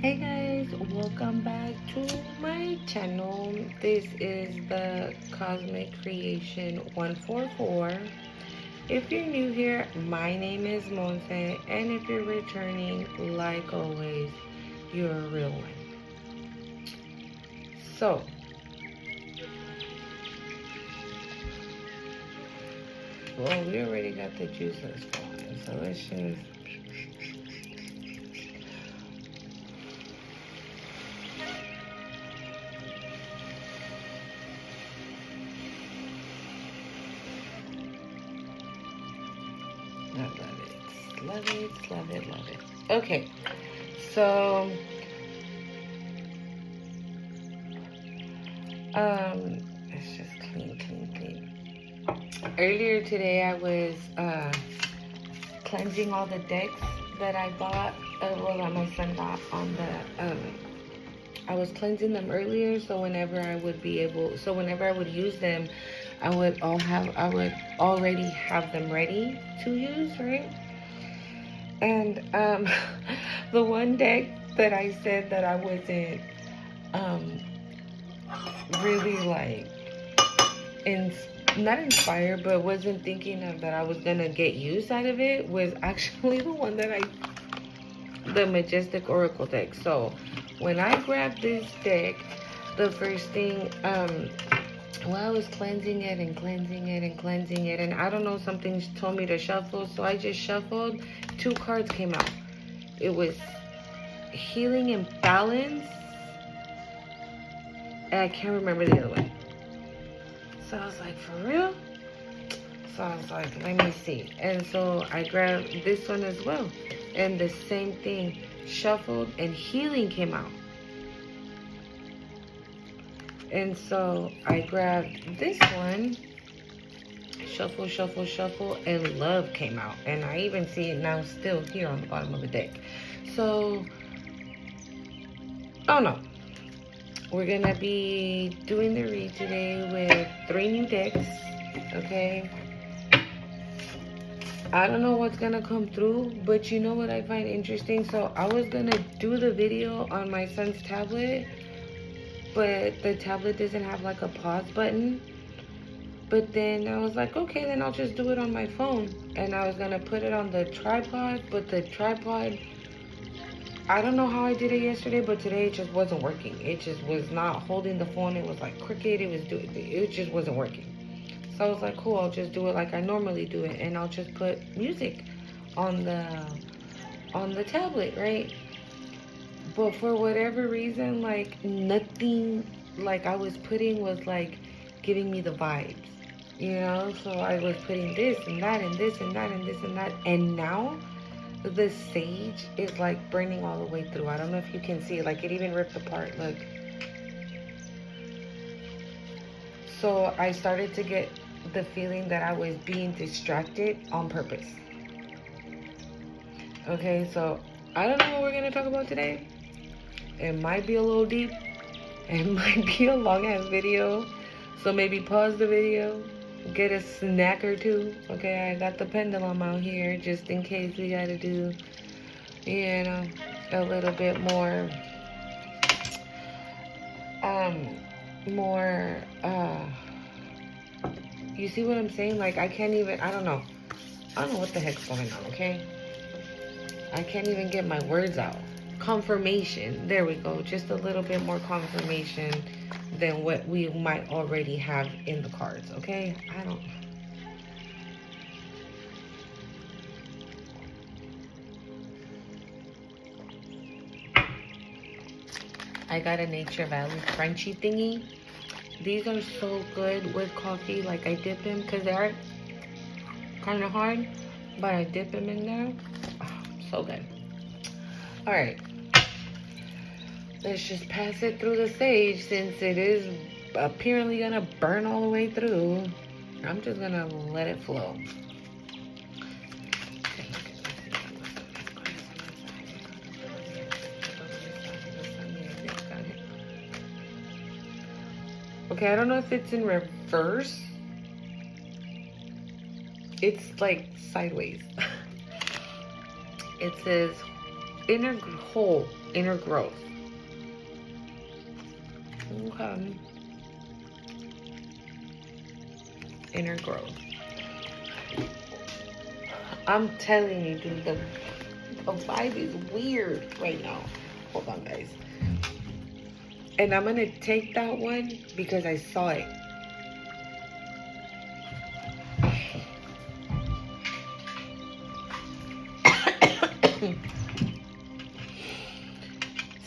Hey guys, welcome back to my channel. This is the Cosmic Creation 144. If you're new here, my name is Monse, and if you're returning, like always, you're a real one. So, well, we already got the juices flowing, so let's just love it. Okay, so let's just clean. Earlier today, I was cleansing all the decks that I bought, that my son got on the. I was cleansing them earlier, so whenever I would use them, I would already have them ready to use, right? And the one deck that I said that I wasn't really like not inspired, but wasn't thinking of that I was gonna get use out of it was actually the one that the Majestic Oracle deck. So when I grabbed this deck, the first thing, I was cleansing it, and I don't know, something told me to shuffle, so I just shuffled. 2 cards came out. It was Healing and Balance, and I can't remember the other one. So I was like, for real? So I was like, let me see. And so I grabbed this one as well. And the same thing, shuffled, and Healing came out. And so I grabbed this one, shuffle, and Love came out. And I even see it now still here on the bottom of the deck. So, oh no. We're gonna be doing the read today with 3 new decks, okay? I don't know what's gonna come through, but you know what I find interesting? So I was gonna do the video on my son's tablet, but the tablet doesn't have like a pause button. But then I was like, okay, then I'll just do it on my phone. And I was gonna put it on the tripod, but the tripod, I don't know how I did it yesterday, but today it just wasn't working. It just was not holding the phone. It was like crooked. It just wasn't working. So I was like, cool, I'll just do it like I normally do it, and I'll just put music on the tablet, right? But for whatever reason, like nothing like I was putting was like giving me the vibes, you know? So I was putting this and that and this and that and this and that, and now the sage is like burning all the way through. I don't know if you can see, like it even ripped apart, look. So I started to get the feeling that I was being distracted on purpose. Okay, so I don't know what we're gonna talk about today. It might be a little deep. It might be a long ass video. So maybe pause the video, get a snack or two. Okay, I got the pendulum out here just in case we gotta do, you know, a little bit more, you see what I'm saying? Like I don't know what the heck's going on, okay? I can't even get my words out. Confirmation, there we go. Just a little bit more confirmation than what we might already have in the cards, okay? I got a Nature Valley crunchy thingy. These are so good with coffee. Like I dip them because they are kind of hard, but I dip them in there. Oh, so good. All right. Let's just pass it through the sage since it is apparently gonna burn all the way through. I'm just gonna let it flow. Okay, I don't know if it's in reverse. It's like sideways. It says inner growth. Okay. Inner growth. I'm telling you, dude, the vibe is weird right now. Hold on, guys. And I'm gonna take that one because I saw it.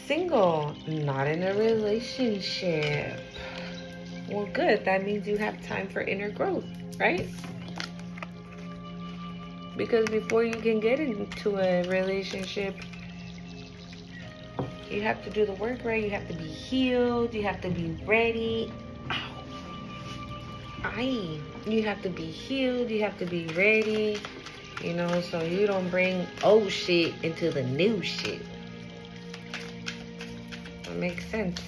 Single, not in a relationship. Well, good. That means you have time for inner growth, right? Because before you can get into a relationship, you have to do the work, right? You have to be healed. You have to be ready. You have to be healed. You have to be ready. You know, so you don't bring old shit into the new shit. That makes sense.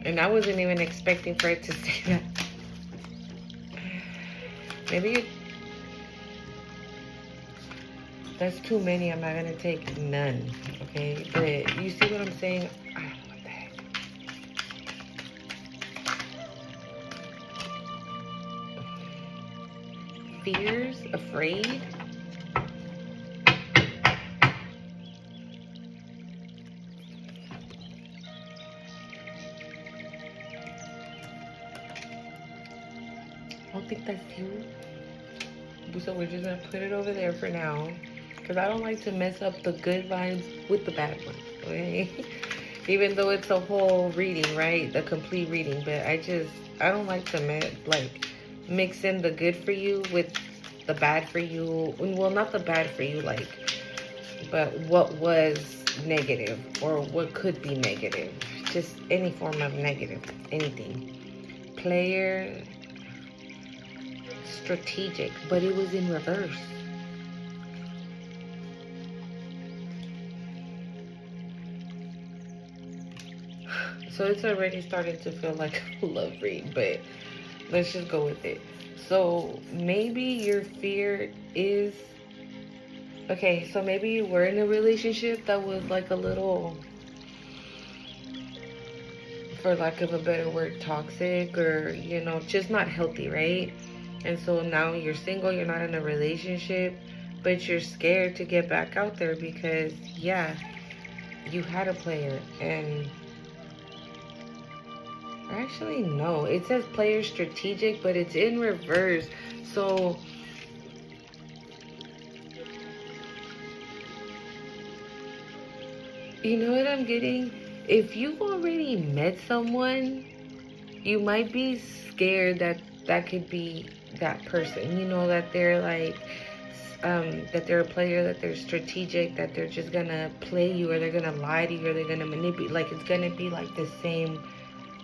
And I wasn't even expecting for it to say that. Maybe that's too many. I'm not gonna take none. Okay, but you see what I'm saying? I don't know what the heck. Fears, afraid. I don't think that's you. So we're just gonna put it over there for now. Because I don't like to mess up the good vibes with the bad ones, okay? Even though it's a whole reading, right? The complete reading. But I don't like to mix in the good for you with the bad for you. Well, not the bad for you, but what was negative or what could be negative. Just any form of negative, anything. Player, strategic, but it was in reverse. So it's already starting to feel like a love read, but let's just go with it. So maybe your fear is, okay, so maybe you were in a relationship that was like a little, for lack of a better word, toxic, or, you know, just not healthy, right? And so now you're single, you're not in a relationship, but you're scared to get back out there because, yeah, you had a player. And actually, no, it says player strategic, but it's in reverse. So you know what I'm getting? If you've already met someone, you might be scared that that could be that person. You know, that they're like, that they're a player, that they're strategic, that they're just gonna play you, or they're gonna lie to you, or they're gonna manipulate. Like, it's gonna be like the same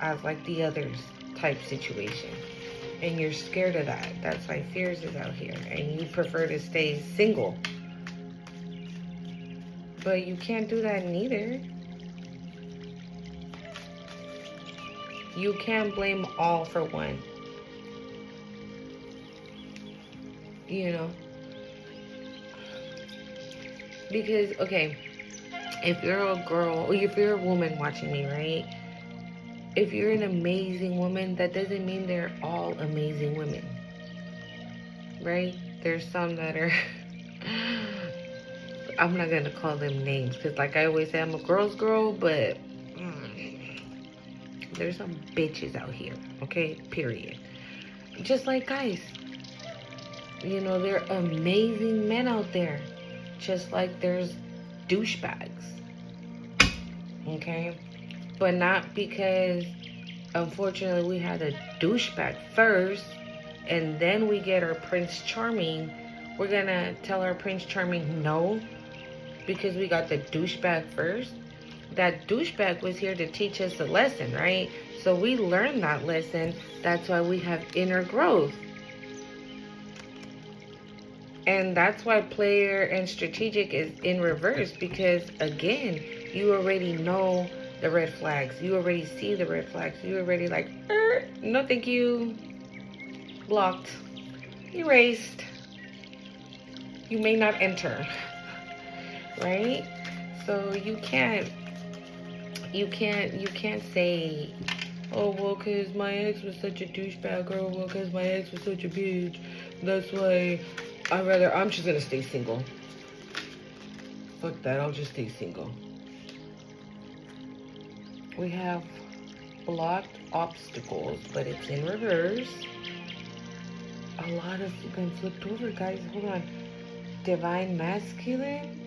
as like the others type situation. And you're scared of that. That's why fears is out here. And you prefer to stay single. But you can't do that neither. You can't blame all for one. You know? Because, okay, if you're a girl, or if you're a woman watching me, right? If you're an amazing woman, that doesn't mean they're all amazing women. Right? There's some that are... I'm not going to call them names, because like I always say, I'm a girl's girl, but... there's some bitches out here, okay? Period. Just like guys. You know, there are amazing men out there. Just like there's douchebags. Okay? But not because, unfortunately, we had a douchebag first, and then we get our Prince Charming. We're gonna tell our Prince Charming no, because we got the douchebag first. That douchebag was here to teach us a lesson, right? So we learned that lesson. That's why we have inner growth. And that's why player and strategic is in reverse, because again, you already know the red flags. You already see the red flags. You already like, no thank you. Blocked. Erased. You may not enter. right? So you can't say, oh, well, because my ex was such a douchebag, or well, because my ex was such a bitch, that's why I'm just gonna stay single. Fuck that, I'll just stay single. We have blocked obstacles, but it's in reverse. A lot of been flipped over, guys. Hold on. Divine masculine,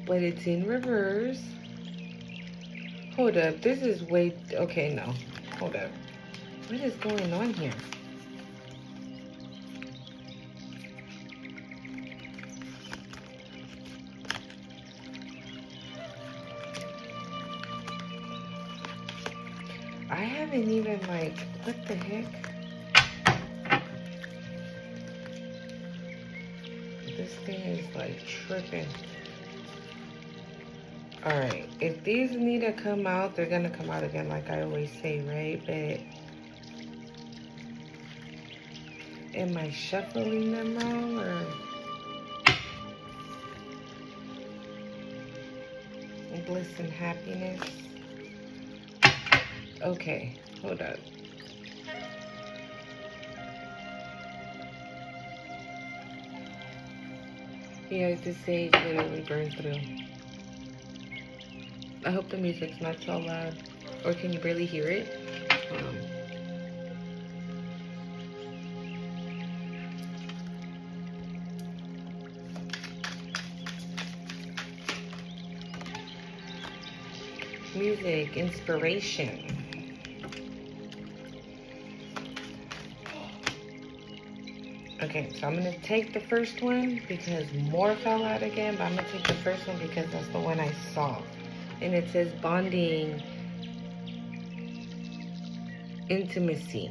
but it's in reverse. Hold up. This is way... Okay, no. Hold up. What is going on here? I haven't even, like... What the heck? This thing is, like, tripping. Alright, if these need to come out, they're gonna come out again, like I always say, right? But am I shuffling them wrong, or bliss and happiness? Okay, hold up. Yeah, this sage literally burned through. I hope the music's not so loud. Or can you barely hear it? Music, inspiration. Okay, so I'm gonna take the first one because more fell out again, but I'm gonna take the first one because that's the one I saw. And it says bonding, intimacy.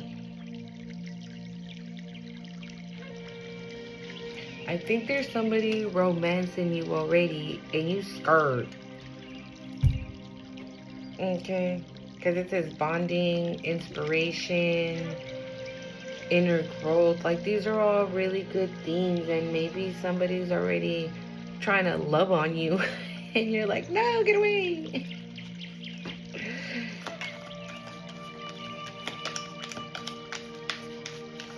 I think there's somebody romancing you already and you scared. Okay, because it says bonding, inspiration, inner growth. Like, these are all really good themes, and maybe somebody's already trying to love on you and you're like, no, get away.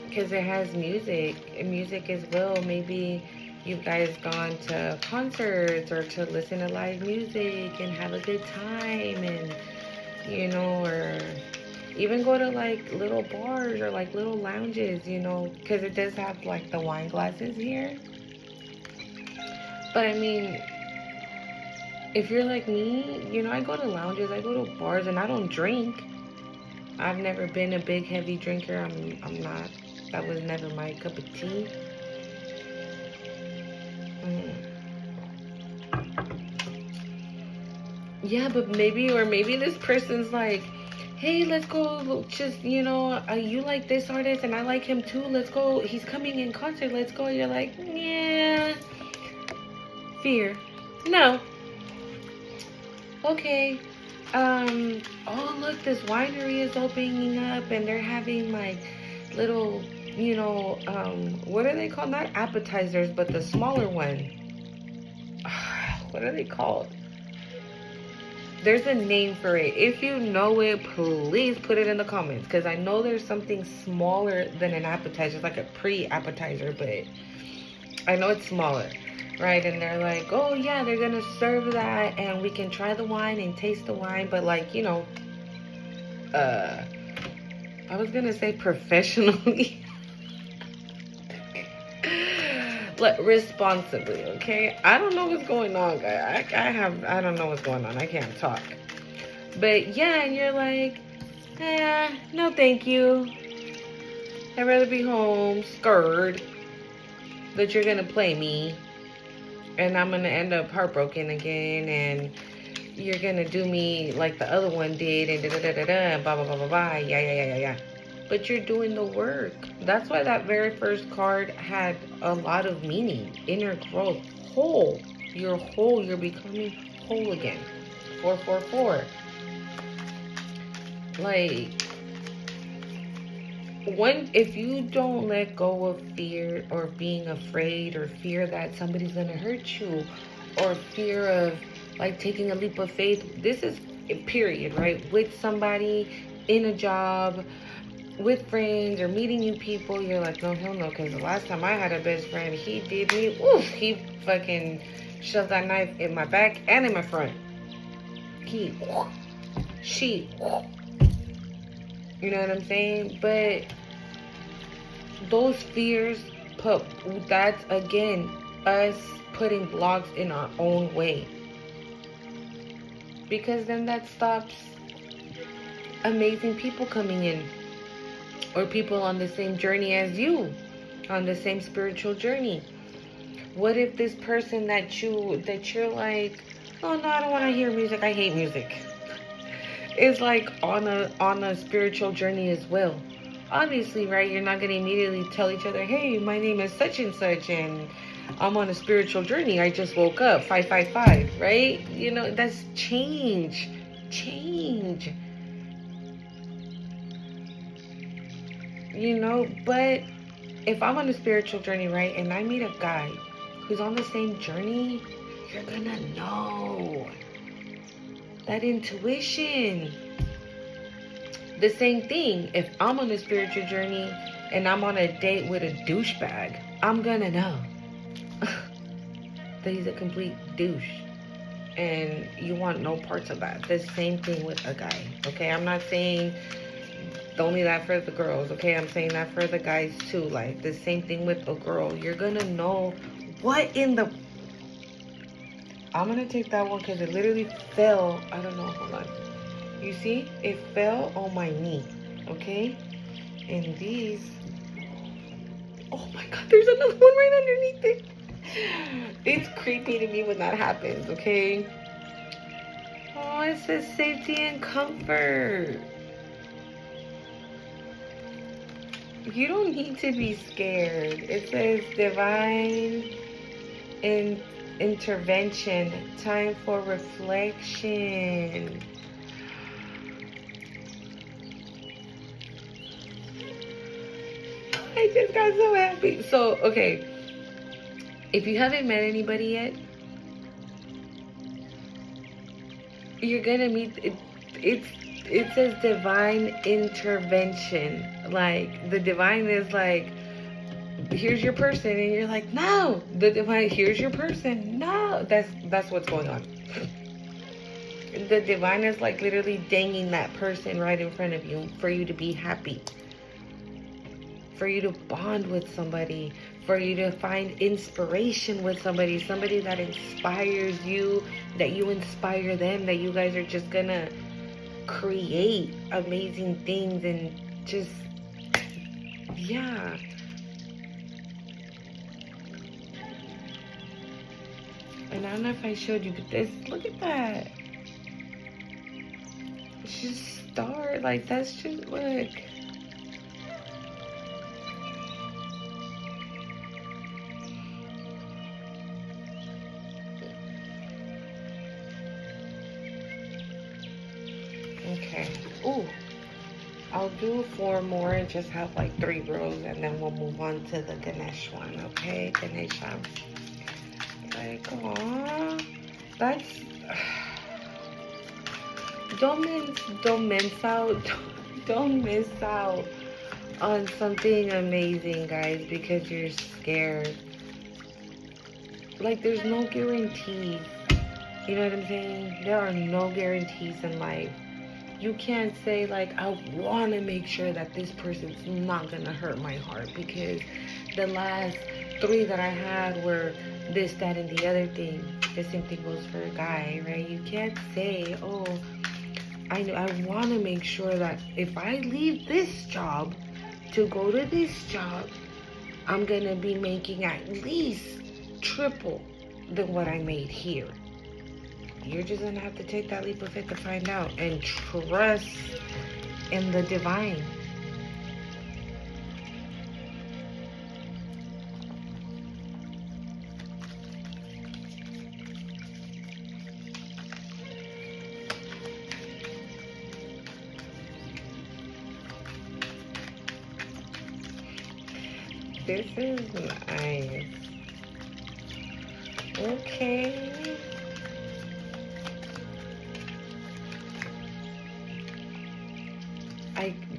Because it has music, and music as well. Maybe you guys gone to concerts or to listen to live music and have a good time, and you know, or even go to like little bars or like little lounges, you know, because it does have like the wine glasses here. But I mean, if you're like me, you know, I go to lounges, I go to bars, and I don't drink. I've never been a big heavy drinker. I'm not. That was never my cup of tea. Yeah, but maybe this person's like, hey, let's go, just, you know, you like this artist and I like him too, let's go, he's coming in concert, let's go. You're like, yeah, fear, no. Okay, oh, look, this winery is opening up and they're having like little, you know, what are they called? Not appetizers, but the smaller one. What are they called? There's a name for it. If you know it, please put it in the comments, because I know there's something smaller than an appetizer. It's like a pre-appetizer, but I know it's smaller, right? And they're like, oh yeah, they're gonna serve that and we can try the wine and taste the wine, but like, you know, I was gonna say professionally. But responsibly, okay? I don't know what's going on, guys. I don't know what's going on. I can't talk. But yeah, and you're like, no thank you. I'd rather be home, scared that you're gonna play me. And I'm gonna end up heartbroken again, and you're gonna do me like the other one did, and da-da-da-da-da, blah, blah, blah, blah, blah, yeah. But you're doing the work. That's why that very first card had a lot of meaning. Inner growth. Whole. You're whole. You're becoming whole again. 444. Like, if you don't let go of fear or being afraid or fear that somebody's gonna hurt you, or fear of like taking a leap of faith. This is period, right? With somebody, in a job, with friends, or meeting new people. You're like, no, hell no. Because the last time I had a best friend, he did me. Oof, he fucking shoved that knife in my back and in my front. She, you know what I'm saying? But those fears that's again us putting blocks in our own way, because then that stops amazing people coming in, or people on the same journey as you, on the same spiritual journey. What if this person that you're like, oh no, I don't want to hear music, I hate music, is like on a spiritual journey as well? Obviously, right? You're not going to immediately tell each other, hey, my name is such and such, and I'm on a spiritual journey. I just woke up, 555, right? You know, that's change. You know, but if I'm on a spiritual journey, right, and I meet a guy who's on the same journey, you're going to know. That intuition. The same thing, if I'm on a spiritual journey and I'm on a date with a douchebag, I'm gonna know that he's a complete douche. And you want no parts of that. The same thing with a guy, okay? I'm not saying only that for the girls, okay? I'm saying that for the guys too. Like, the same thing with a girl. You're gonna know what in the... I'm gonna take that one because it literally fell. I don't know, hold on. You see, it fell on my knee, okay? And these, oh my God, there's another one right underneath it. It's creepy to me when that happens, okay? Oh, it says safety and comfort. You don't need to be scared. It says divine intervention, time for reflection. I just got so happy. So, okay. If you haven't met anybody yet, you're gonna meet it says divine intervention. Like, the divine is like, here's your person, and you're like, no. The divine, here's your person. No. That's what's going on. The divine is like literally dangling that person right in front of you for you to be happy, for you to bond with somebody, for you to find inspiration with somebody that inspires you, that you inspire them, that you guys are just gonna create amazing things and just, yeah. And I don't know if I showed you, but this, look at that. It's just star, like, that's just, look. Okay. Ooh. I'll do 4 more and just have like 3 rows, and then we'll move on to the Ganesh one, okay? Ganesha. Like, aww. That's... Don't miss out on something amazing, guys, because you're scared. Like, there's no guarantees. You know what I'm saying? There are no guarantees in life. You can't say, like, I want to make sure that this person's not going to hurt my heart, because the last 3 that I had were this, that, and the other thing. The same thing goes for a guy, right? You can't say, oh, I want to make sure that if I leave this job to go to this job, I'm going to be making at least triple than what I made here. You're just going to have to take that leap of faith to find out, and trust in the divine. This is nice. Okay.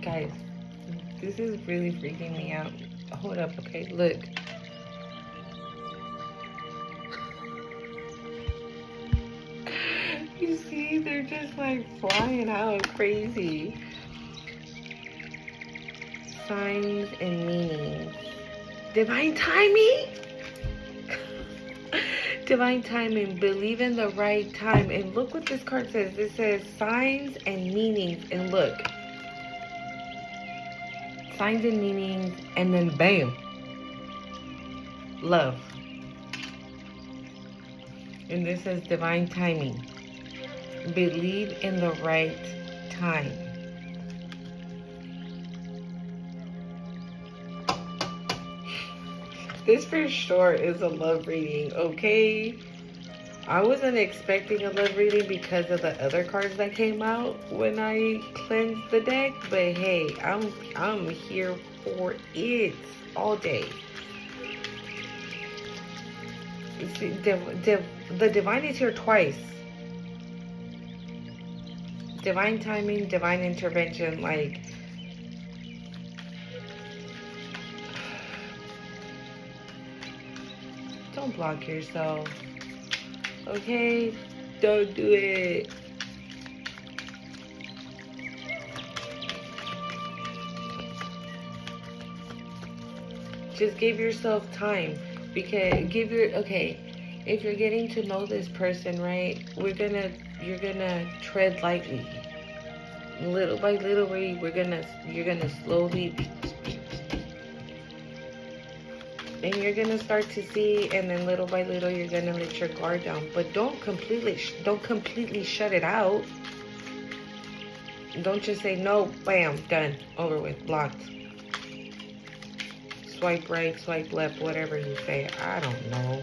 Guys, this is really freaking me out. Hold up, okay? Look. You see, they're just like flying out crazy. Signs and meanings. Divine timing? Divine timing. Believe in the right time. And look what this card says. It says signs and meanings. And look. Signs and meanings. And then bam. Love. And this says divine timing. Believe in the right time. This for sure is a love reading, okay? I wasn't expecting a love reading because of the other cards that came out when I cleansed the deck, but hey, I'm here for it all day. See, the divine is here twice. Divine timing, divine intervention, like, don't block yourself, okay? Don't do it. Just give yourself time, because okay, if you're getting to know this person, right, you're gonna tread lightly. Little by little, you're gonna slowly, and you're gonna start to see, and then little by little you're gonna let your guard down. But don't completely shut it out. Don't just say no, bam, done, over with, blocked. Swipe right, swipe left, whatever you say. I don't know.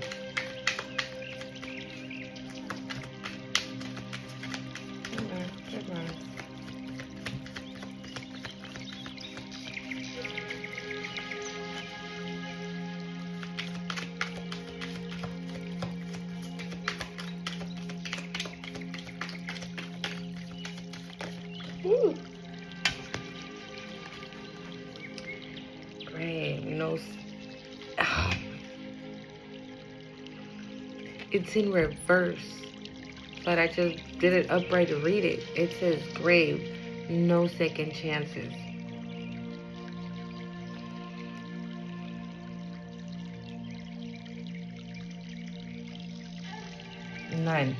Ooh. Great, it's in reverse, but I just did it upright to read it. It says grave, no second chances. None.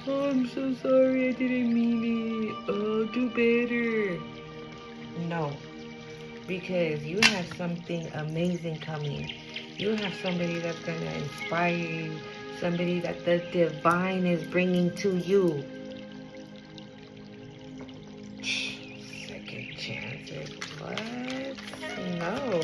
Oh, I'm so sorry, I didn't mean it. Oh, do better. No, because you have something amazing coming. You have somebody that's going to inspire you, somebody that the divine is bringing to you. Second chances, what? No.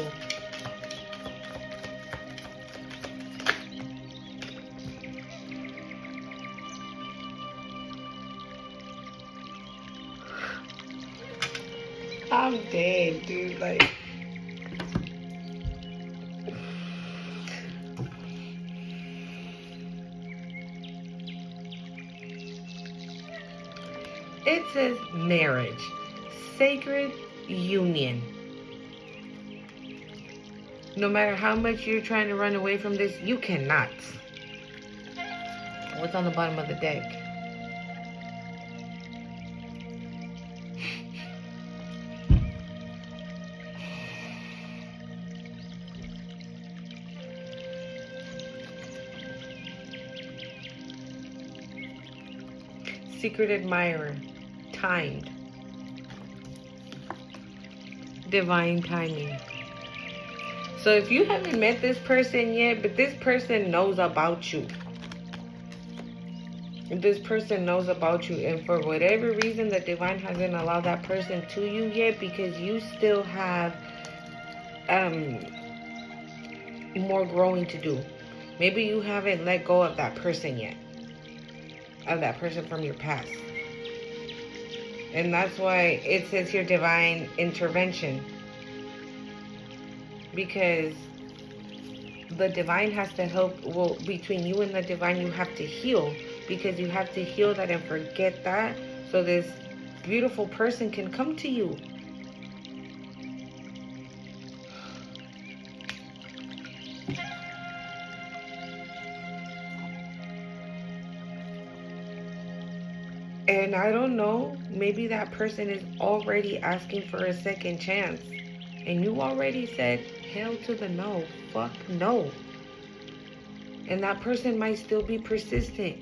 I'm dead, dude. Like, it says marriage, sacred union. No matter how much you're trying to run away from this, you cannot. What's on the bottom of the deck? Secret admirer, timed, divine timing. So if you haven't met this person yet, but this person knows about you. This person knows about you, and for whatever reason, the divine hasn't allowed that person to you yet, because you still have more growing to do. Maybe you haven't let go of that person yet, of that person from your past. And that's why it says here divine intervention, because the divine has to help. Well, between you and the divine, you have to heal, because you have to heal that and forget that, so this beautiful person can come to you. And I don't know, maybe that person is already asking for a second chance. And you already said, hell to the no. Fuck no. And that person might still be persistent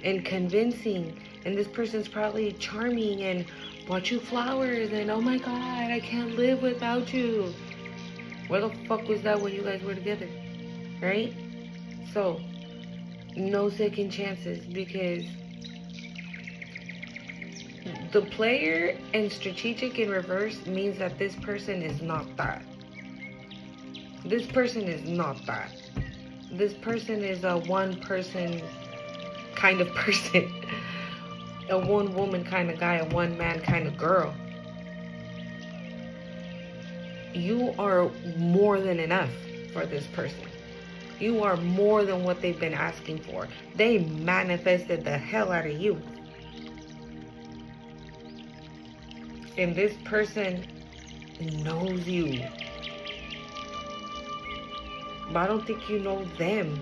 and convincing. And this person's probably charming and bought you flowers and oh my god, I can't live without you. Where the fuck was that when you guys were together? Right? So, no second chances, because the player and strategic in reverse means that this person is not that. This person is not that. This person is a one person kind of person. A one woman kind of guy, a one man kind of girl. You are more than enough for this person. You are more than what they've been asking for. They manifested the hell out of you. And this person knows you. But I don't think you know them.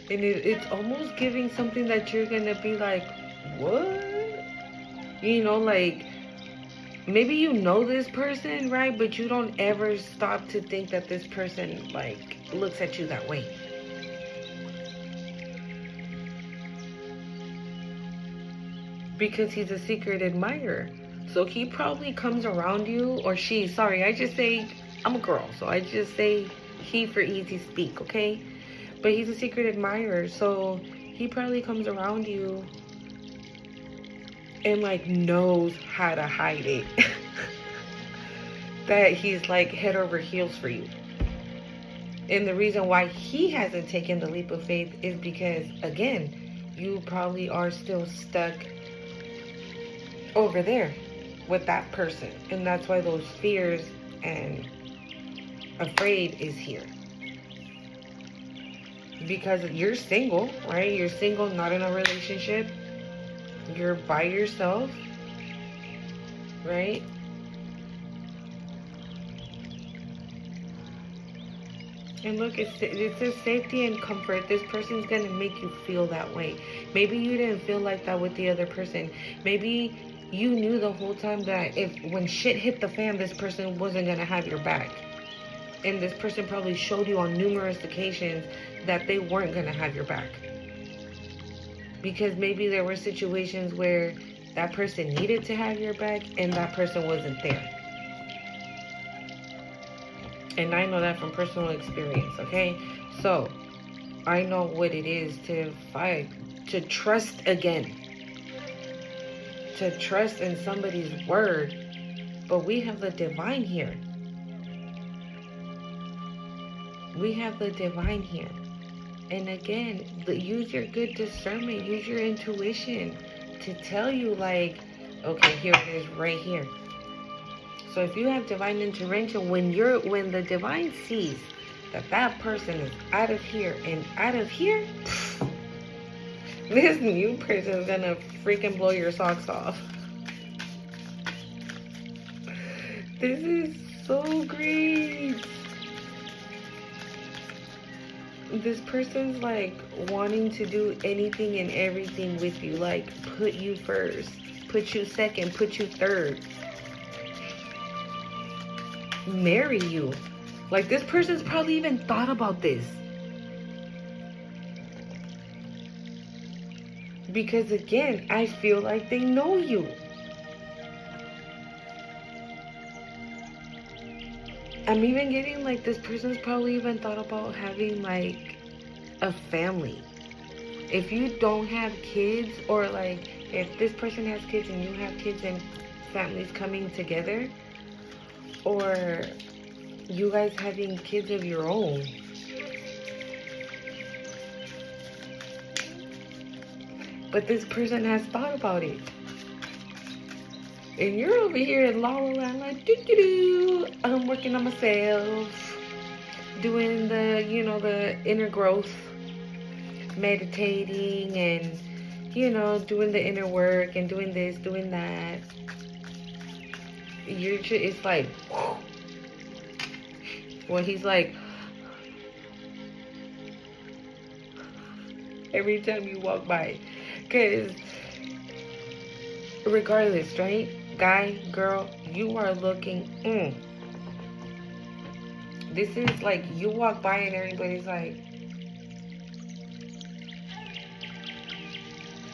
And it's almost giving something that you're gonna be like, what? You know, like, maybe you know this person, right? But you don't ever stop to think that this person, like, looks at you that way. Because he's a secret admirer. So he probably comes around you, or she, sorry, I just say, I'm a girl, so I just say he for easy speak, okay? But he's a secret admirer, so he probably comes around you and like knows how to hide it. That he's like head over heels for you. And the reason why he hasn't taken the leap of faith is because, again, you probably are still stuck over there with that person. And that's why those fears and afraid is here. Because you're single, right? You're single, not in a relationship. You're by yourself, right? And look, it says safety and comfort. This person's going to make you feel that way. Maybe you didn't feel like that with the other person. Maybe you knew the whole time that when shit hit the fan, this person wasn't going to have your back. And this person probably showed you on numerous occasions that they weren't going to have your back. Because maybe there were situations where that person needed to have your back and that person wasn't there. And I know that from personal experience, okay? So, I know what it is to fight, to trust again. To trust in somebody's word. But we have the divine here. We have the divine here. And again, use your good discernment. Use your intuition to tell you, like, okay, here it is right here. So if you have divine intervention, when the divine sees that person is out of here and out of here, this new person is gonna freaking blow your socks off. This is so great. This person's like wanting to do anything and everything with you, like put you first, put you second, put you third. Marry you. Like, this person's probably even thought about this. Because again, I feel like they know you. I'm even getting like this person's probably even thought about having like a family. If you don't have kids, or like if this person has kids and you have kids and families coming together, or you guys having kids of your own. But this person has thought about it. And you're over here in La La Land like, doo-doo-doo. I'm working on myself. Doing the, the inner growth. Meditating and, doing the inner work and doing this, doing that. It's like, when he's like, every time you walk by. Because regardless, right? Guy, girl, you are looking, This is like, you walk by and everybody's like,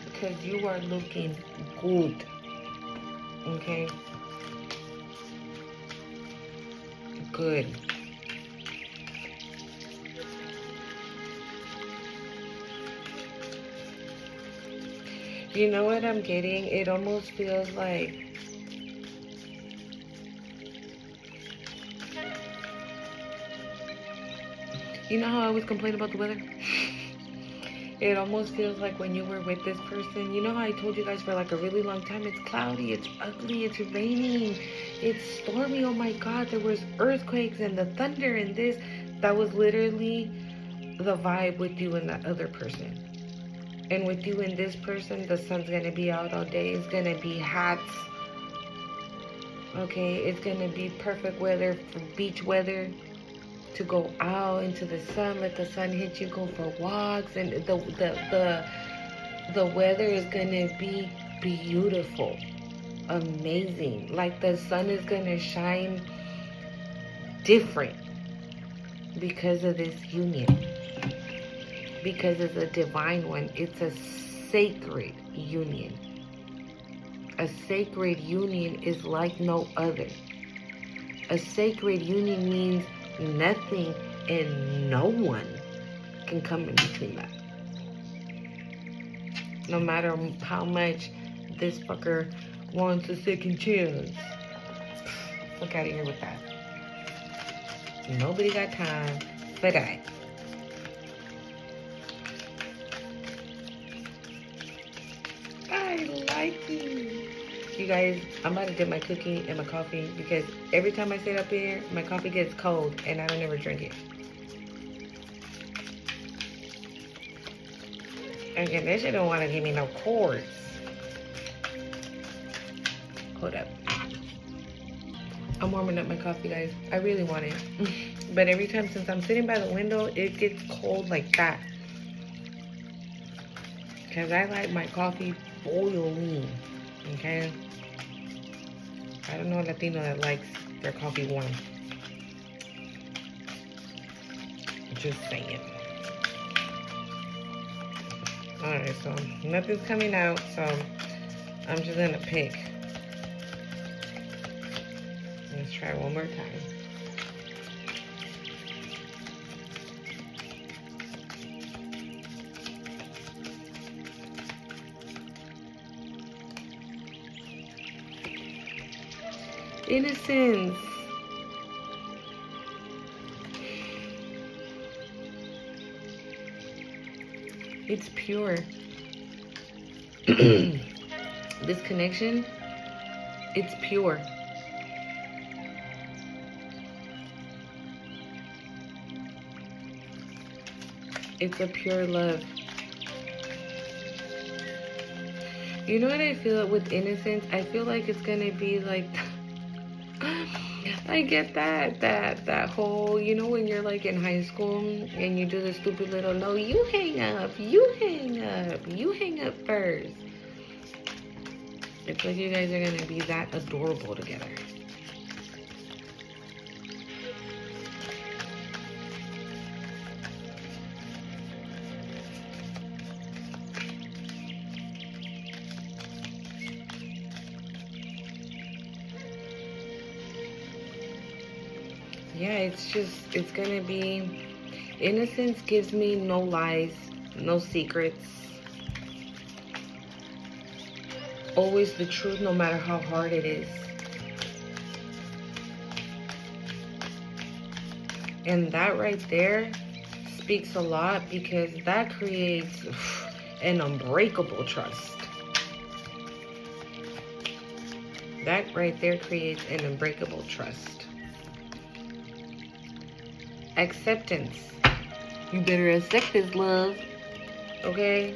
because you are looking good. Okay? Good. You know what I'm getting? It almost feels like, you know how I always complain about the weather? It almost feels like when you were with this person, you know how I told you guys for like a really long time, it's cloudy, it's ugly, it's raining, it's stormy, oh my God, there was earthquakes and the thunder and this. That was literally the vibe with you and that other person. And with you and this person, the sun's gonna be out all day, it's gonna be hot. Okay, it's gonna be perfect weather for beach weather. To go out into the sun, let the sun hit you, go for walks, and the weather is gonna be beautiful, amazing. Like the sun is gonna shine different because of this union. Because it's a divine one. It's a sacred union. A sacred union is like no other. A sacred union means nothing and no one can come in between that. No matter how much this fucker wants a second chance. Fuck out of here with that. Nobody got time for that. I like you. You guys, I'm about to dip my cookie in my coffee because every time I sit up here, my coffee gets cold and I don't ever drink it. And this shit don't want to give me no cords. Hold up. I'm warming up my coffee, guys. I really want it. But every time, since I'm sitting by the window, it gets cold like that. Because I like my coffee boiling. Okay? I don't know a Latino that likes their coffee warm. Just saying. Alright, so nothing's coming out, so I'm just gonna pick. Let's try one more time. Innocence. It's pure. This connection, it's pure. It's a pure love. You know what I feel with innocence? I feel like it's gonna be like I get that whole, you know, when you're like in high school and you do the stupid little, no, you hang up first. It's like you guys are gonna be that adorable together. Yeah, it's gonna be, innocence gives me no lies, no secrets. Always the truth, no matter how hard it is. And that right there speaks a lot because that creates an unbreakable trust. That right there creates an unbreakable trust. Acceptance. You better accept this love, okay?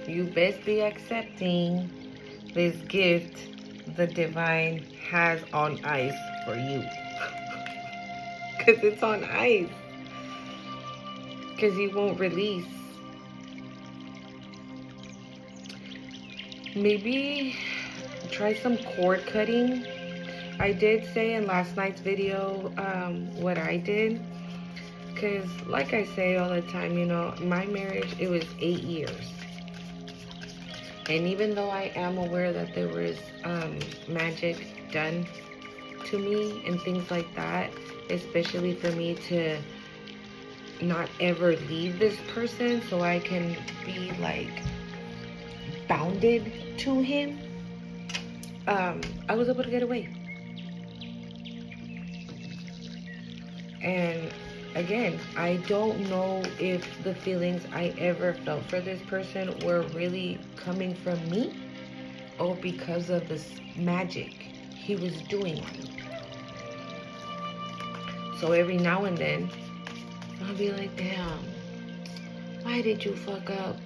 You best be accepting this gift the divine has on ice for you. Because it's on ice. because he won't release. Maybe try some cord cutting. I did say in last night's video what I did, because like I say all the time, you know, my marriage, it was 8 years. And even though I am aware that there was magic done to me and things like that, especially for me to not ever leave this person so I can be like bounded to him, I was able to get away. And again, I don't know if the feelings I ever felt for this person were really coming from me or because of this magic he was doing on me. So every now and then, I'll be like, damn, why did you fuck up?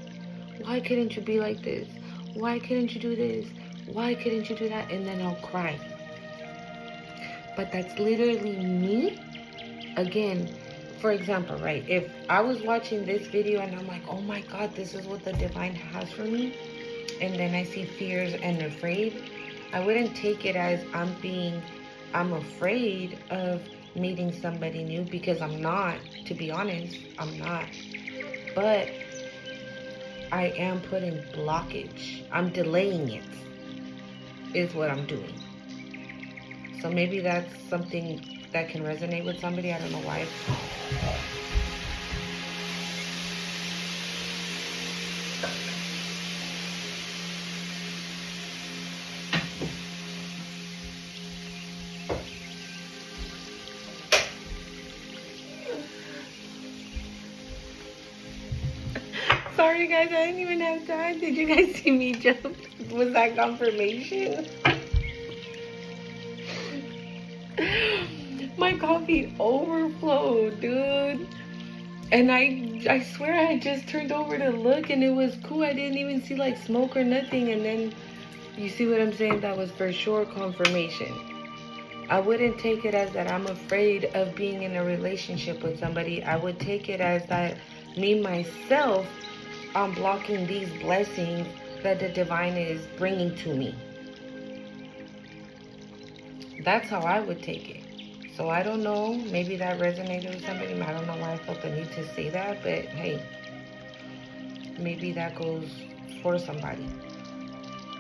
Why couldn't you be like this? Why couldn't you do this? Why couldn't you do that? And then I'll cry. But that's literally me. Again, for example, right? If I was watching this video and I'm like, oh my God, this is what the divine has for me. And then I see fears and afraid. I wouldn't take it as I'm afraid of meeting somebody new, because I'm not, to be honest, I'm not. But I am putting blockage. I'm delaying it, is what I'm doing. So maybe that's something that can resonate with somebody. I don't know why. Sorry guys, I didn't even have time. Did you guys see me jump? Was that confirmation? My coffee overflowed, dude. And I swear I just turned over to look and it was cool. I didn't even see like smoke or nothing. And then, you see what I'm saying? That was for sure confirmation. I wouldn't take it as that I'm afraid of being in a relationship with somebody. I would take it as that me, myself, I'm blocking these blessings that the divine is bringing to me. That's how I would take it. So I don't know, maybe that resonated with somebody. I don't know why I felt the need to say that, but hey, maybe that goes for somebody.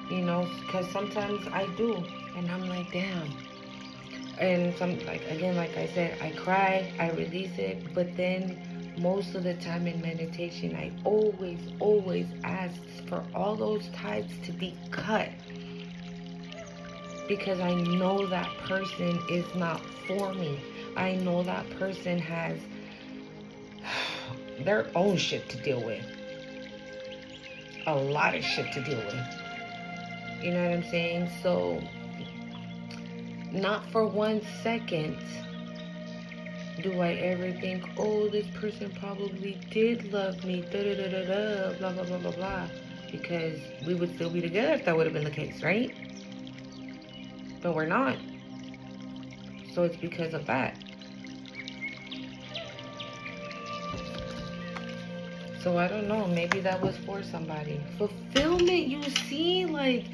You know, because sometimes I do, and I'm like, damn. And again, like I said, I cry, I release it, but then most of the time in meditation, I always ask for all those ties to be cut. Because I know that person is not for me. I know that person has their own shit to deal with. A lot of shit to deal with. You know what I'm saying? So, not for 1 second do I ever think, oh, this person probably did love me, da-da-da-da-da, blah, blah, blah, blah, blah. Because we would still be together if that would have been the case, right? But we're not. So it's because of that. So I don't know. Maybe that was for somebody. Fulfillment, you see, like,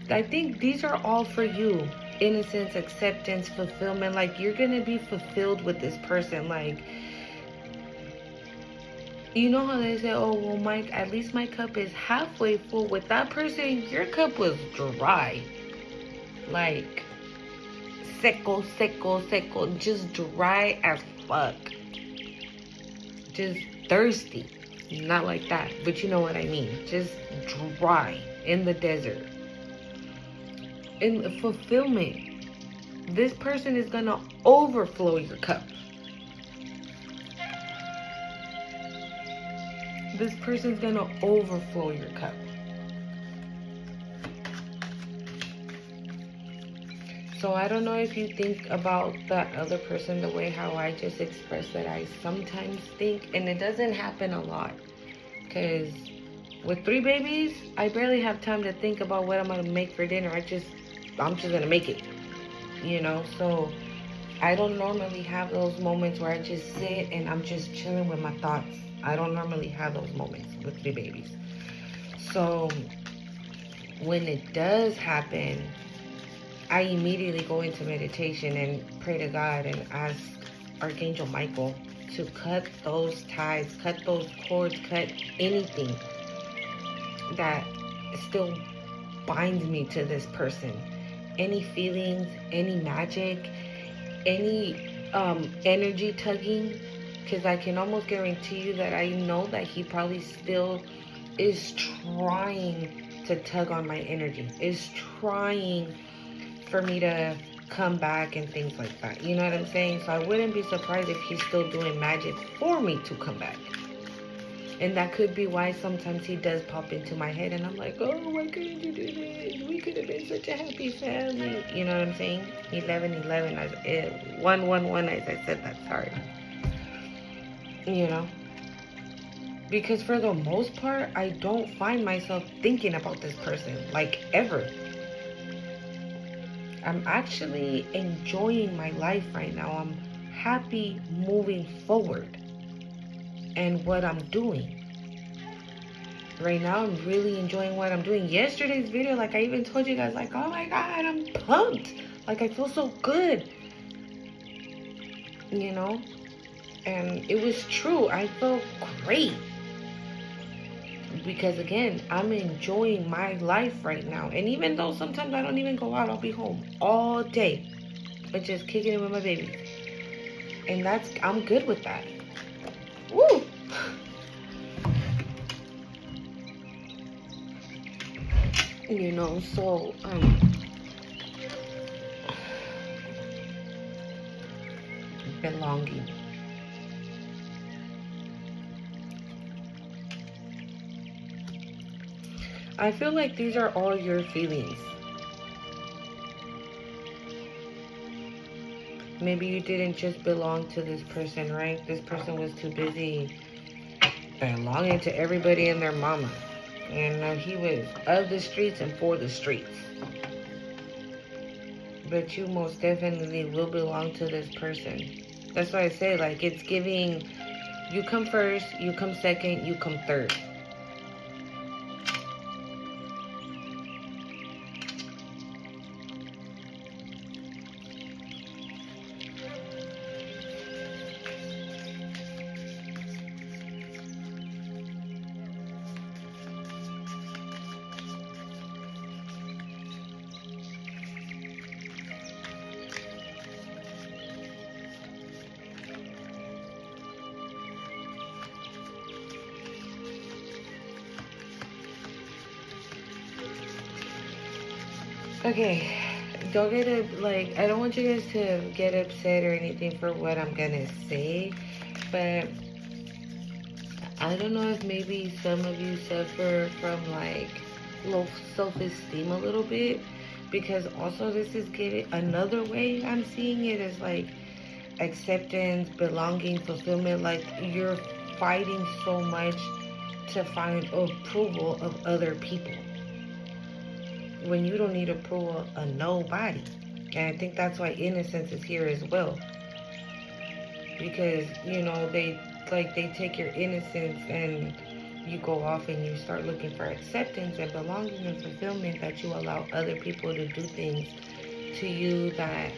I think these are all for you. Innocence, acceptance, fulfillment. Like, you're going to be fulfilled with this person. Like, you know how they say, oh, well, Mike, at least my cup is halfway full. With that person, your cup was dry. Like, seco, just dry as fuck. Just thirsty. Not like that, but you know what I mean. Just dry in the desert. In fulfillment, this person is gonna overflow your cup. This person's gonna overflow your cup. So I don't know if you think about that other person the way how I just expressed that I sometimes think, and it doesn't happen a lot. Because with 3 babies, I barely have time to think about what I'm gonna make for dinner. I'm just gonna make it, you know. So I don't normally have those moments where I just sit and I'm just chilling with my thoughts. I don't normally have those moments with 3 babies. So when it does happen, I immediately go into meditation and pray to God and ask Archangel Michael to cut those ties, cut those cords, cut anything that still binds me to this person. Any feelings, any magic, any energy tugging, because I can almost guarantee you that I know that he probably still is trying to tug on my energy, is trying for me to come back and things like that. You know what I'm saying? So I wouldn't be surprised if he's still doing magic for me to come back. And that could be why sometimes he does pop into my head and I'm like, oh, why couldn't you do this? We could have been such a happy family. You know what I'm saying? 1111, 111, as I said that, sorry. You know? Because for the most part, I don't find myself thinking about this person, like ever. I'm actually enjoying my life right now. I'm happy moving forward and what I'm doing. Right now, I'm really enjoying what I'm doing. Yesterday's video, like I even told you guys, like, oh my God, I'm pumped. Like, I feel so good. You know? And it was true. I felt great. Because again, I'm enjoying my life right now. And even though sometimes I don't even go out, I'll be home all day. But just kicking it with my baby. And I'm good with that. Woo! You know, so belonging. I feel like these are all your feelings. Maybe you didn't just belong to this person, right? This person was too busy belonging to everybody and their mama. And he was of the streets and for the streets. But you most definitely will belong to this person. That's why I say, like, it's giving, you come first, you come second, you come third. Okay, don't get I don't want you guys to get upset or anything for what I'm gonna say, but I don't know if maybe some of you suffer from like low self-esteem a little bit, because also this is getting another way I'm seeing it as like acceptance, belonging, fulfillment. Like you're fighting so much to find approval of other people when you don't need approval of nobody. And I think that's why innocence is here as well, because you know they take your innocence and you go off and you start looking for acceptance and belonging and fulfillment, that you allow other people to do things to you that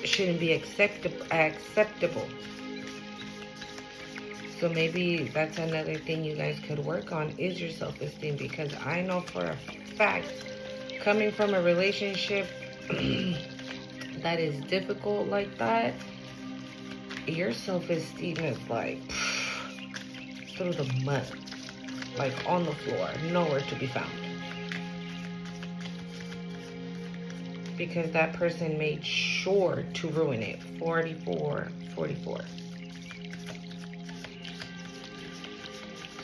shouldn't be acceptable. So maybe that's another thing you guys could work on, is your self-esteem, because I know for a fact, coming from a relationship that is difficult like that, your self-esteem is like through the mud, like on the floor, nowhere to be found. Because that person made sure to ruin it. 44.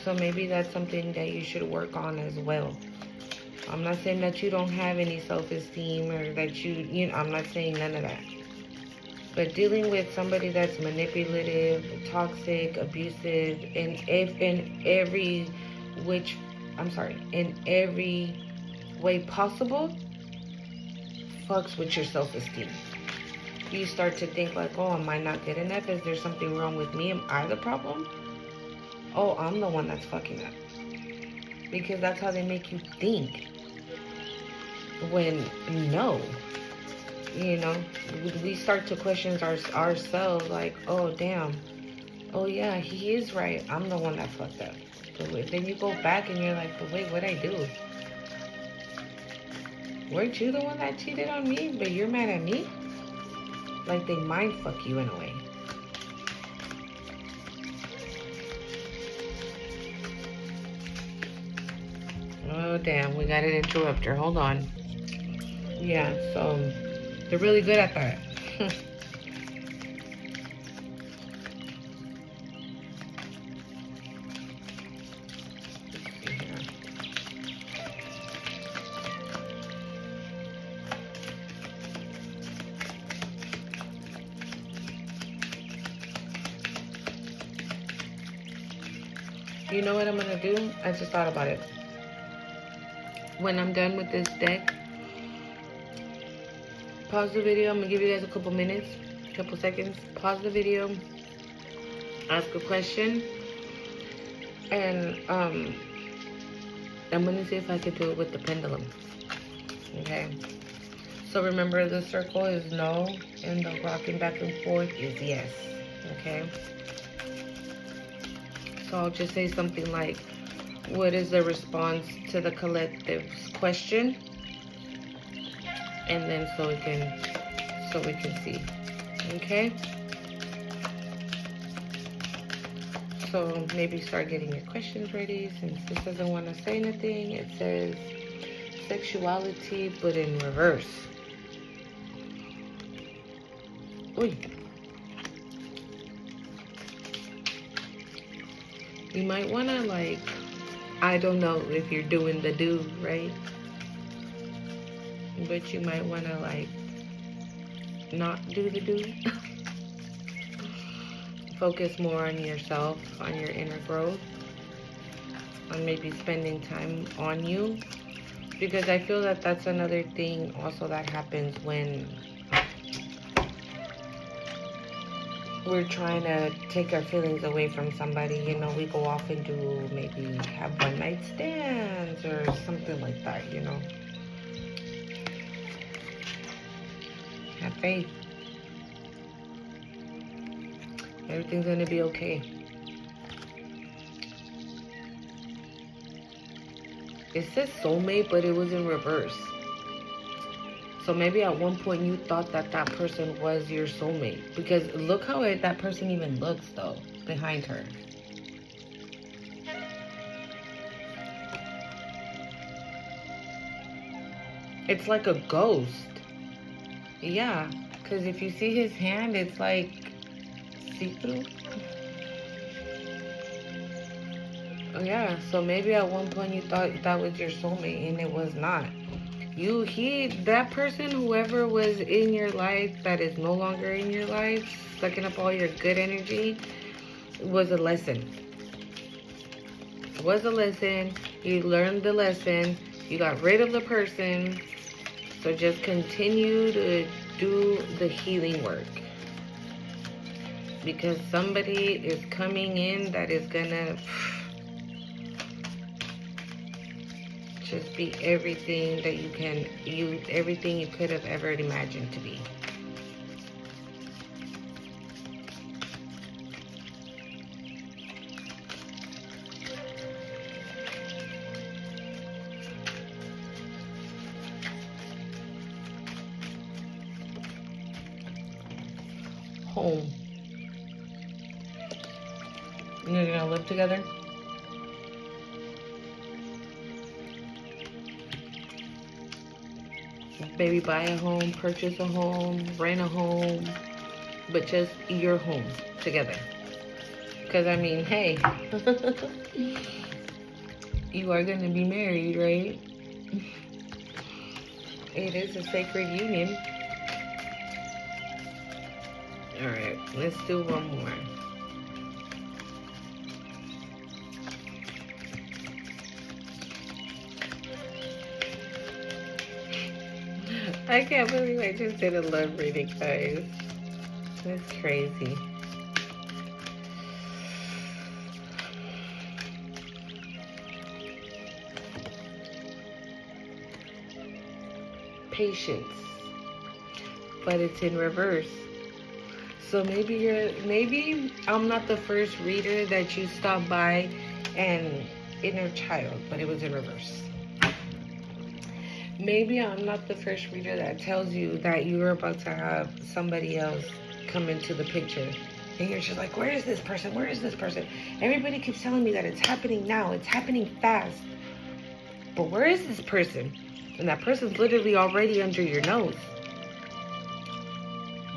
So maybe that's something that you should work on as well. I'm not saying that you don't have any self-esteem or that I'm not saying none of that. But dealing with somebody that's manipulative, toxic, abusive, in every way possible, fucks with your self-esteem. you start to think like, oh, am I not good enough? Is there something wrong with me? Am I the problem? Oh, I'm the one that's fucking up. Because that's how they make you think. When no, you know, we start to question ourselves like, oh, damn. Oh, yeah, he is right. I'm the one that fucked up. But then you go back and you're like, but wait, what'd I do? Weren't you the one that cheated on me, but you're mad at me? Like they mind fuck you in a way. Oh, damn, we got an interrupter. Hold on. Yeah, so they're really good at that. You know what I'm gonna do? I just thought about it. When I'm done with this deck, pause the video. I'm gonna give you guys a couple minutes, couple seconds. Pause the video, ask a question, and I'm gonna see if I can do it with the pendulum. Okay. So remember, the circle is no, and the rocking back and forth is yes. Okay. So I'll just say something like, what is the response to the collective's question? And then so we can see. Okay? So maybe start getting your questions ready. Since this doesn't want to say anything, it says sexuality but in reverse. Uy. You might want to, like, I don't know if you're doing the do, right? But you might want to, like, not do the do. Focus more on yourself, on your inner growth, on maybe spending time on you. Because I feel that that's another thing also that happens when we're trying to take our feelings away from somebody. You know, we go off and do maybe have one night stands or something like that, you know. Have faith. Everything's gonna be okay. It says soulmate, but it was in reverse. So maybe at one point you thought that that person was your soulmate. Because look how that person even looks, though, behind her. It's like a ghost. Yeah, because if you see his hand, it's like see-through. Oh, yeah, so maybe at one point you thought that was your soulmate, and it was not. That person, whoever was in your life that is no longer in your life, sucking up all your good energy, was a lesson. Was a lesson. You learned the lesson. You got rid of the person. So just continue to do the healing work. Because somebody is coming in that is gonna just be everything that you can, everything you could have ever imagined to be. Home. You're gonna live together? Maybe buy a home, purchase a home, rent a home, but just your home together. Because, I mean, hey, you are going to be married, right? It is a sacred union. All right, let's do one more. I can't believe I just did a love reading, guys. That's crazy. Patience. But it's in reverse. So maybe I'm not the first reader that you stop by and inner child, but it was in reverse. Maybe I'm not the first reader that tells you that you're about to have somebody else come into the picture. And you're just like, where is this person? Where is this person? Everybody keeps telling me that it's happening now. It's happening fast. But where is this person? And that person's literally already under your nose.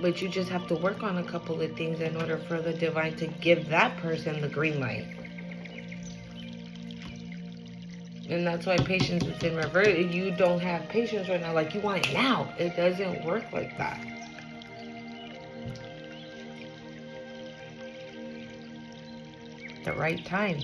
But you just have to work on a couple of things in order for the divine to give that person the green light. And that's why patience is in reverse. You don't have patience right now. Like, you want it now. It doesn't work like that. The right time.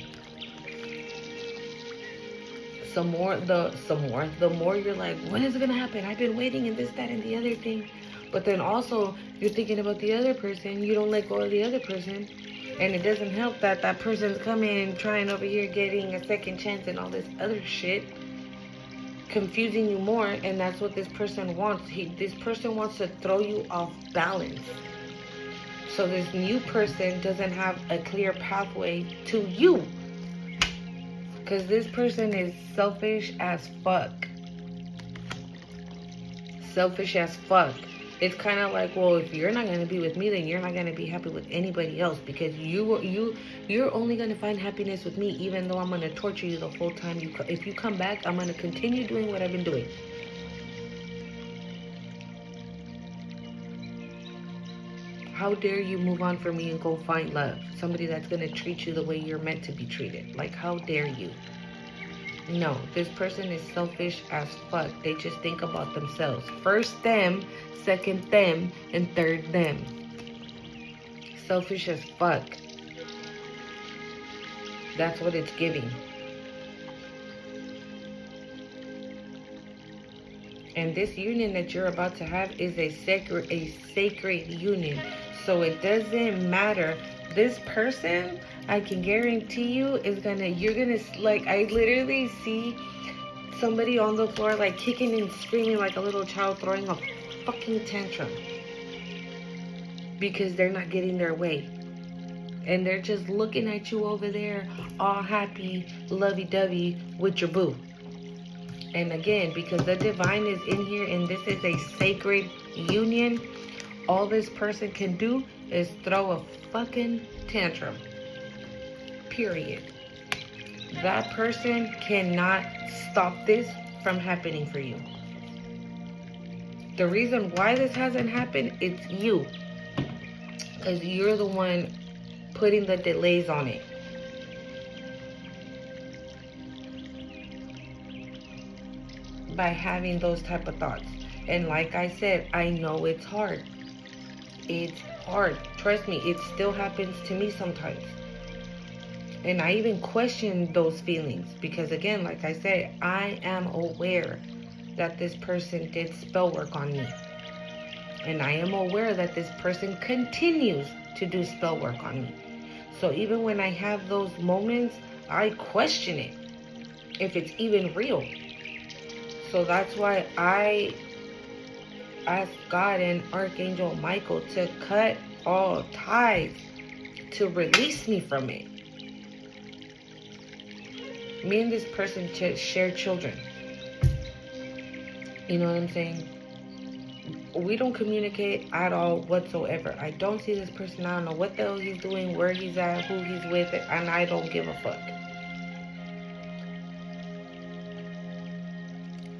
The more you're like, when is it gonna happen? I've been waiting and this, that, and the other thing. But then also, you're thinking about the other person. You don't let go of the other person. And it doesn't help that that person's coming, trying over here, getting a second chance and all this other shit, confusing you more. And that's what this person wants. This person wants to throw you off balance. So this new person doesn't have a clear pathway to you. Because this person is selfish as fuck. Selfish as fuck. It's kind of like, well, if you're not going to be with me, then you're not going to be happy with anybody else, because you're only going to find happiness with me, even though I'm going to torture you the whole time. If you come back, I'm going to continue doing what I've been doing. How dare you move on from me and go find love? Somebody that's going to treat you the way you're meant to be treated. Like, how dare you? No, this person is selfish as fuck. They just think about themselves. First them, second them, and third them. Selfish as fuck. That's what it's giving. And this union that you're about to have is a sacred union. So it doesn't matter. This person, I can guarantee you, you're gonna, like, I literally see somebody on the floor, like, kicking and screaming like a little child, throwing a fucking tantrum. Because they're not getting their way. And they're just looking at you over there, all happy, lovey-dovey with your boo. And again, because the divine is in here and this is a sacred union, all this person can do is throw a fucking tantrum. Period. That person cannot stop this from happening for you. The reason why this hasn't happened, it's you. Because you're the one putting the delays on it. By having those type of thoughts. And like I said, I know it's hard. It's hard. Trust me, it still happens to me sometimes. And I even question those feelings. Because again, like I said, I am aware that this person did spell work on me. And I am aware that this person continues to do spell work on me. So even when I have those moments, I question it. If it's even real. So that's why I ask God and Archangel Michael to cut all ties, to release me from it. Me and this person share children. You know what I'm saying? We don't communicate at all whatsoever. I don't see this person. I don't know what the hell he's doing, where he's at, who he's with, and I don't give a fuck.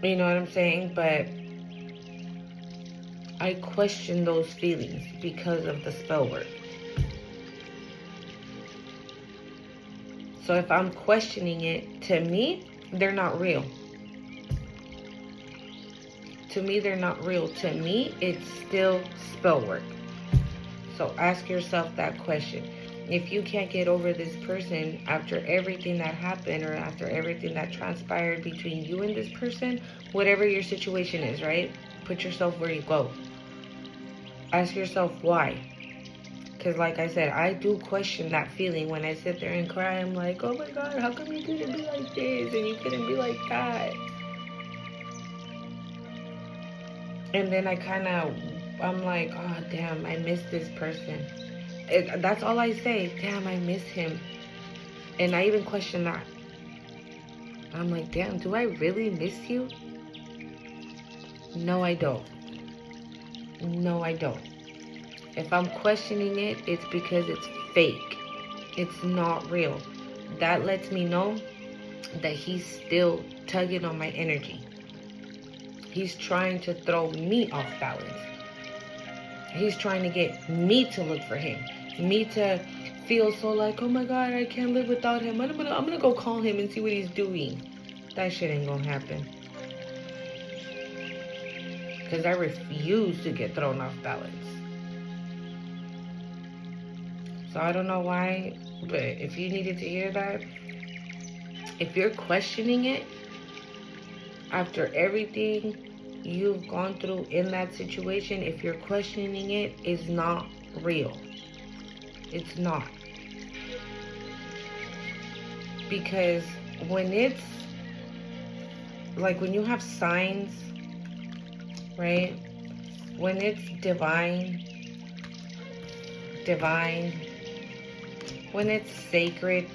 You know what I'm saying? But I question those feelings because of the spell work. So if I'm questioning it, to me, they're not real. To me, they're not real. To me, it's still spell work. So ask yourself that question. If you can't get over this person after everything that happened or after everything that transpired between you and this person, whatever your situation is, right? put yourself where you go. Ask yourself why. Because like I said, I do question that feeling when I sit there and cry. I'm like, oh my God, how come you couldn't be like this and you couldn't be like that? And then I'm like, oh damn, I miss this person. That's all I say. Damn, I miss him. And I even question that. I'm like, damn, do I really miss you? No, I don't. No, I don't. If I'm questioning it, it's because it's fake. It's not real. That lets me know that he's still tugging on my energy. He's trying to throw me off balance. He's trying to get me to look for him. Me to feel so like, oh my God, I can't live without him. I'm gonna go call him and see what he's doing. That shit ain't gonna happen. Because I refuse to get thrown off balance. So I don't know why, but if you needed to hear that, if you're questioning it after everything you've gone through in that situation, if you're questioning it, it's not real. It's not. Because when it's like when you have signs, right? When it's divine, when it's sacred,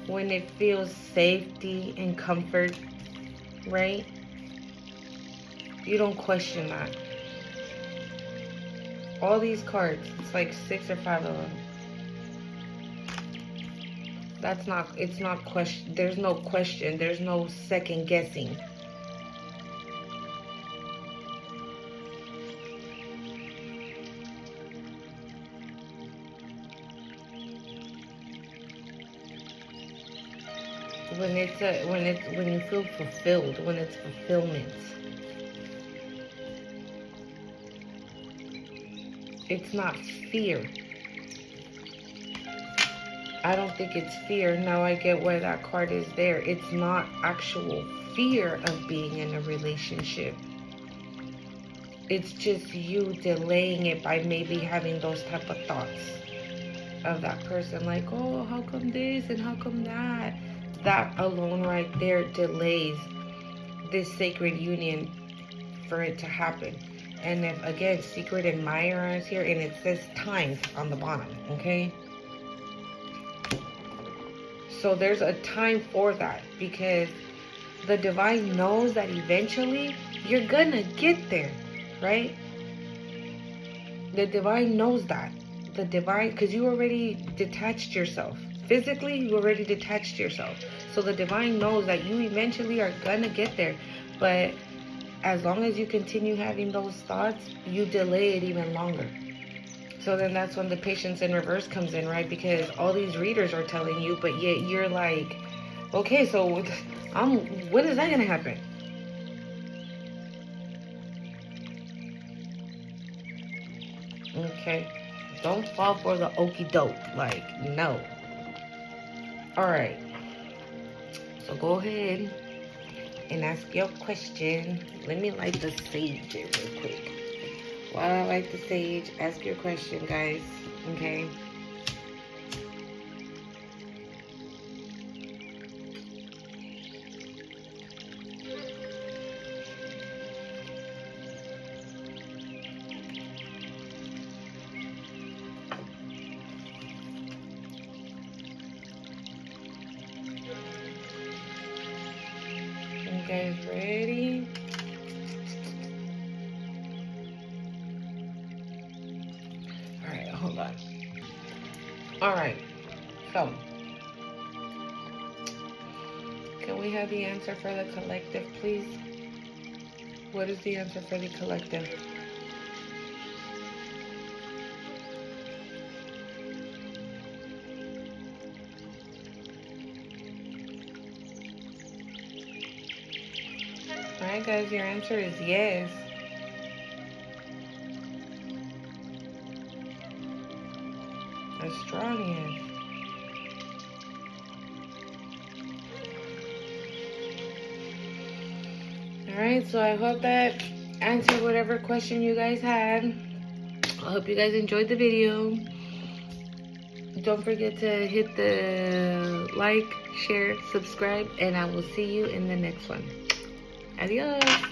when it feels safety and comfort, right? You don't question that. All these cards, it's like 6 or 5 of them. It's not question. There's no question. There's no second guessing. When you feel fulfilled, when it's fulfillment. It's not fear. I don't think it's fear. Now I get why that card is there. It's not actual fear of being in a relationship. It's just you delaying it by maybe having those type of thoughts of that person. Like, oh, how come this and how come that? That alone right there delays this sacred union for it to happen. And if, again, secret admirer is here, and it says times on the bottom, okay? So there's a time for that, because the divine knows that eventually you're gonna get there, right? The divine knows that. The divine, because you already detached yourself. Physically, you already detached yourself. So the divine knows that you eventually are gonna get there. But as long as you continue having those thoughts, you delay it even longer. So then that's when the patience in reverse comes in, right? Because all these readers are telling you, but yet you're like, okay, so when is that gonna happen? Okay, don't fall for the okie doke. Like, no. All right. So go ahead and ask your question. Let me light the sage real quick. While I light the sage, ask your question, guys. Okay. You guys ready? Alright, hold on. Alright, so can we have the answer for the collective, please? What is the answer for the collective? Alright guys, your answer is yes. A strong yes. Alright, so I hope that answer whatever question you guys had. I hope you guys enjoyed the video. Don't forget to hit the like, share, subscribe, and I will see you in the next one. Adios.